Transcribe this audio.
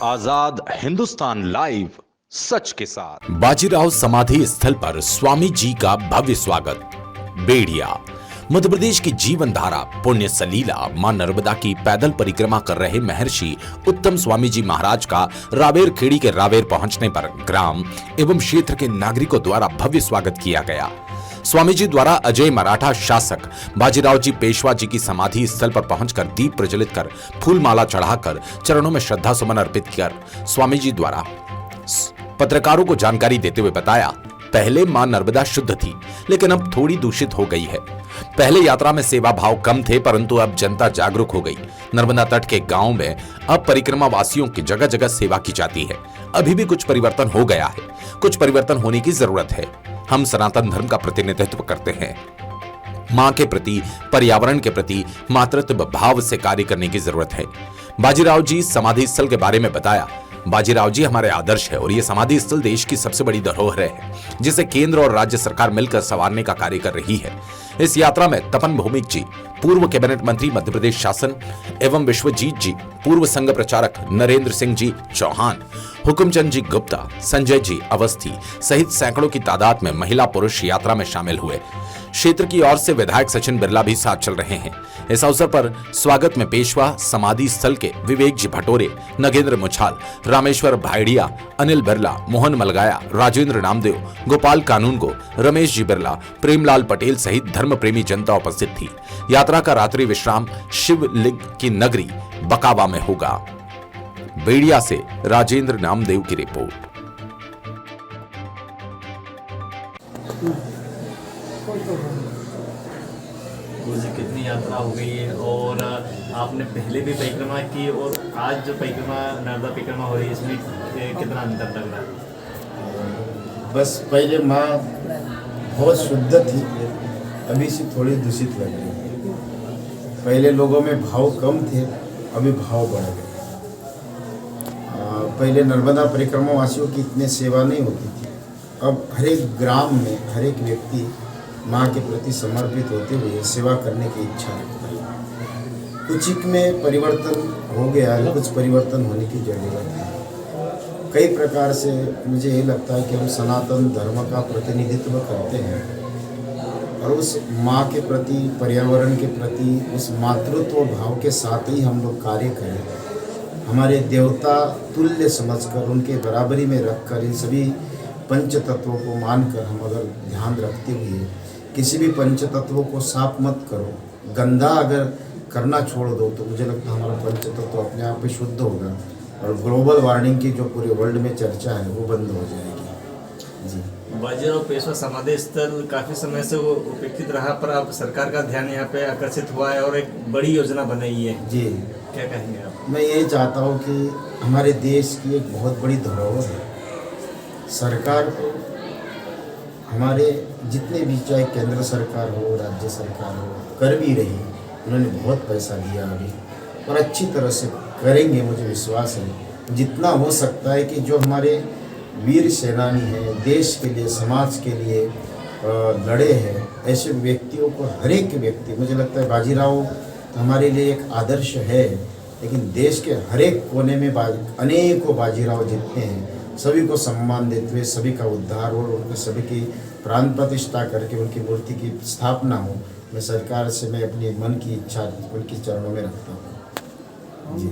आजाद Hindustan live, सच के साथ। बाजीराव समाधि स्थल पर स्वामी जी का भव्य स्वागत। बेड़िया मध्य प्रदेश की जीवन धारा पुण्य सलीला मां नर्मदा की पैदल परिक्रमा कर रहे महर्षि उत्तम स्वामी जी महाराज का रावेर खेड़ी के रावेर पहुंचने पर ग्राम एवं क्षेत्र के नागरिकों द्वारा भव्य स्वागत किया गया। स्वामी जी द्वारा अजय मराठा शासक बाजीराव जी पेशवा जी की समाधि स्थल पर पहुंचकर दीप प्रज्वलित कर फूल माला चढ़ाकर चरणों में श्रद्धा सुमन अर्पित कर स्वामी जी द्वारा पत्रकारों को जानकारी देते हुए बताया, पहले मां नर्मदा शुद्ध थी लेकिन अब थोड़ी दूषित हो गई है। पहले यात्रा में सेवा भाव कम थे परंतु अब जनता जागरूक हो गई। नर्मदा तट के गांव में अब परिक्रमा वासियों की जगह जगह सेवा की जाती है। अभी भी कुछ परिवर्तन हो गया है, कुछ परिवर्तन होने की जरूरत है। हम सनातन धर्म का प्रतिनिधित्व करते हैं। मां के प्रति, पर्यावरण के प्रति मातृत्व भाव से कार्य करने की जरूरत है। बाजीराव जी समाधि स्थल के बारे में बताया, बाजीराव जी हमारे आदर्श है और ये समाधि स्थल देश की सबसे बड़ी धरोहर है जिसे केंद्र और राज्य सरकार मिलकर संवारने का कार्य कर रही है। इस यात्रा में तपन भौमिक जी, पूर्व कैबिनेट मंत्री मध्य प्रदेश शासन एवं विश्वजीत जी, पूर्व संघ प्रचारक नरेंद्र सिंह जी चौहान, हुकुमचंद जी गुप्ता, संजय जी अवस्थी सहित सैकड़ों की तादाद में महिला पुरुष यात्रा में शामिल हुए। क्षेत्र की ओर से विधायक सचिन बिरला भी साथ चल रहे हैं। इस अवसर पर स्वागत में पेशवा समाधि स्थल के विवेक जी भटोरे, नगेंद्र मुछाल, रामेश्वर भाईडिया, अनिल बिरला, मोहन मलगाया, राजेंद्र नामदेव, गोपाल कानूनगो, रमेश जी बिरला, प्रेमलाल पटेल सहित धर्म प्रेमी जनता उपस्थित थी। यात्रा का रात्रि विश्राम शिवलिंग की नगरी बकावा में होगा। बेड़िया से राजेंद्र नामदेव की रिपोर्ट। मुझे कितनी यात्रा हो गई है और आपने पहले भी परिक्रमा की और आज जो परिक्रमा नर्मदा परिक्रमा हो रही है इसमें कितना अंतर लग रहा है? बस पहले माँ बहुत शुद्ध थी, अभी से थोड़ी दूषित लग रही है। पहले लोगों में भाव कम थे, अभी भाव बढ़ गए। पहले नर्मदा परिक्रमा वासियों की इतनी सेवा नहीं होती थी, अब हर एक ग्राम में हर एक व्यक्ति माँ के प्रति समर्पित होते हुए सेवा करने की इच्छा रखता है। कुछ में परिवर्तन हो गया, कुछ परिवर्तन होने की जरूरत है। कई प्रकार से मुझे ये लगता है कि हम सनातन धर्म का प्रतिनिधित्व करते हैं और उस माँ के प्रति, पर्यावरण के प्रति, उस मातृत्व भाव के साथ ही हम लोग कार्य करें। हमारे देवता तुल्य समझकर उनके बराबरी में रखकर इन सभी पंच तत्वों को मानकर हम अगर ध्यान रखते हुए किसी भी पंच तत्वों को साफ मत करो, गंदा अगर करना छोड़ दो तो मुझे लगता है हमारा पंच तत्व अपने आप में शुद्ध होगा और ग्लोबल वार्मिंग की जो पूरे वर्ल्ड में चर्चा है वो बंद हो जाएगी। जी, बाजीराव पेशवा समाधि स्थल काफ़ी समय से वो उपेक्षित रहा पर अब सरकार का ध्यान यहाँ पे आकर्षित हुआ है और एक बड़ी योजना बनाई है। जी, क्या कहेंगे आप? मैं ये चाहता हूँ कि हमारे देश की एक बहुत बड़ी धरोहर है। सरकार को हमारे जितने भी, चाहे केंद्र सरकार हो, राज्य सरकार हो, कर भी रही। उन्होंने बहुत पैसा दिया अभी और अच्छी तरह से करेंगे, मुझे विश्वास है। जितना हो सकता है कि जो हमारे वीर सेनानी हैं, देश के लिए, समाज के लिए लड़े हैं, ऐसे व्यक्तियों को, हर एक व्यक्ति, मुझे लगता है बाजीराव हमारे लिए एक आदर्श है, लेकिन देश के हर एक कोने में अनेकों बाजीराव जितने हैं सभी को सम्मान देते हुए सभी का उद्धार हो, उनके सभी की प्राण प्रतिष्ठा करके उनकी मूर्ति की स्थापना हो। मैं सरकार से, मैं अपनी मन की इच्छा उनके चरणों में रखता हूँ। जी।